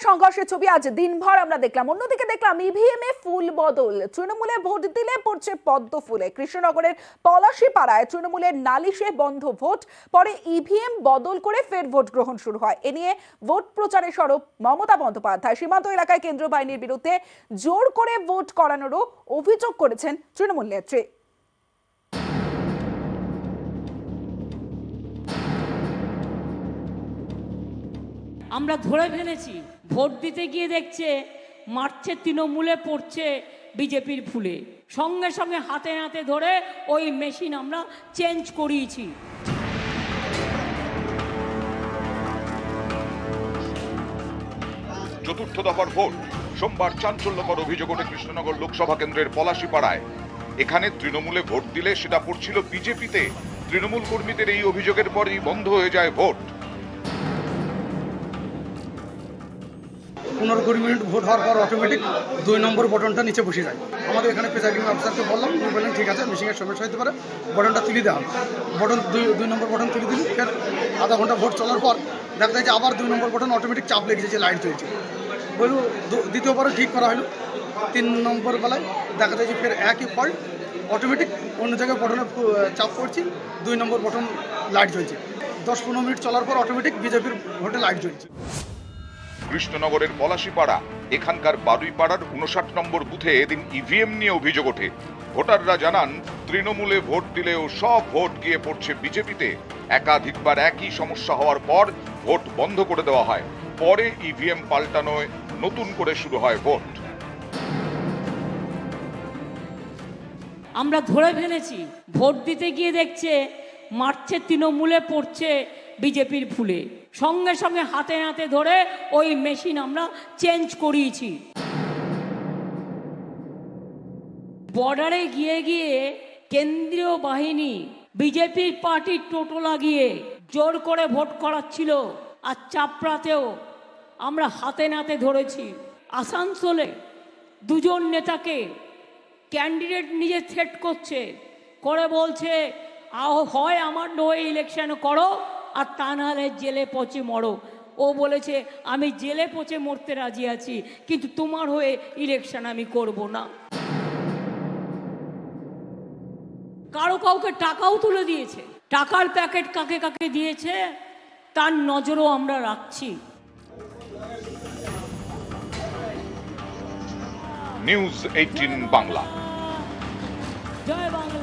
সংঘর্ষের ছবি আজ দিনভর আমরা দেখলাম। অন্যদিকে দেখলাম ইভিএম এ ফুল বদল। তৃণমূলে ভোট দিলে পড়ছে পদ্ম ফুলে। কৃষ্ণনগরের পলাশীপাড়ায় তৃণমূলের নালিশে বন্ধ ভোট, পরে ইভিএম বদল করে ফের ভোট গ্রহণ শুরু হয়। এ নিয়ে ভোট প্রচারে সরব মমতা বন্দ্যোপাধ্যায়। সীমান্ত এলাকায় কেন্দ্রীয় বাহিনীর বিরুদ্ধে জোর করে ভোট করানোরও অভিযোগ করেছেন তৃণমূল নেত্রী। আমরা ধরে ফেলেছি, ভোট দিতে গিয়ে দেখছে মারছে তৃণমূলে, পড়ছে বিজেপির ফুলে। সঙ্গে সঙ্গে হাতে নাতে ধরে ওই মেশিন আমরা চেঞ্জ করিয়েছি। চতুর্থ দফার ভোট সোমবার চাঞ্চল্যকর অভিযোগ ওঠে কৃষ্ণনগর লোকসভা কেন্দ্রের পলাশীপাড়ায়। এখানে তৃণমূলে ভোট দিলে সেটা পড়ছিল বিজেপিতে। তৃণমূল কর্মীদের এই অভিযোগের পরই বন্ধ হয়ে যায় ভোট। 15-20 মিনিট ভোট হওয়ার পর অটোমেটিক 2 নম্বর বটনটা নিচে বসে যায়। আমাদের এখানে প্রেসাইডিং অফিসারকে বললাম, উনি বললেন ঠিক আছে, মেশিনের সমস্যা হতে পারে, বটনটা তুলে দেওয়া। বটন 2 নম্বর বটন তুলে দিলি। ফের আধা ঘন্টা ভোট চলার পর দেখা যায় যে আবার 2 নম্বর বটন অটোমেটিক চাপ লেগে যাচ্ছে, লাইট চলছে। বলল দ্বিতীয়বারও ঠিক করা হলো। 3 নম্বর বেলায় দেখা যায় যে ফের একই ফল্ট, অটোমেটিক অন্য জায়গায় বটনে চাপ পড়ছি, 2 নম্বর বটন লাইট জ্বলছে। 10-15 মিনিট চলার পর অটোমেটিক বিজেপির ভোটে লাইট জ্বলছে। কৃষ্ণনগরের পলাশীপাড়া, এখানকার বারুইপাড়ার 59 নম্বর বুথে এদিন ইভিএম নিয়ে অভিযোগ ওঠে। ভোটাররা জানান, তৃণমূলে ভোট দিলেও সব ভোট গিয়ে পড়ছে বিজেপিতে। একাধিকবার একই সমস্যা হওয়ার পর ভোট বন্ধ করে দেওয়া হয়। পরে ইভিএম পাল্টানোয় নতুন করে শুরু হয় ভোট। আমরা ধরে ফেলেছি, ভোট দিতে গিয়ে দেখছে মারছে তৃণমূলে, পড়ছে বিজেপির ফুলে। সঙ্গে সঙ্গে হাতে নাতে ধরে ওই মেশিন আমরা চেঞ্জ করিয়েছি। বর্ডারে গিয়ে গিয়ে কেন্দ্রীয় বাহিনী বিজেপির পার্টির টোটো লাগিয়ে জোর করে ভোট করাচ্ছিল। আর চাপড়াতেও আমরা হাতে নাতে ধরেছি। আসানসোলে 2 নেতাকে ক্যান্ডিডেট নিজে থ্রেট করছে, করে বলছে হয় আমার হয়ে ইলেকশন করো, আর তা নাহলে জেলে পচে মরো। ও বলেছে আমি জেলে পচে মরতে রাজি আছি, কিন্তু তোমার হয়ে ইলেকশন আমি করব না। কাউকে টাকাও তুলে দিয়েছে। টাকার প্যাকেট কাকে কাকে দিয়েছে তার নজরও আমরা রাখছি। নিউজ 18 বাংলা। জয় বাংলা।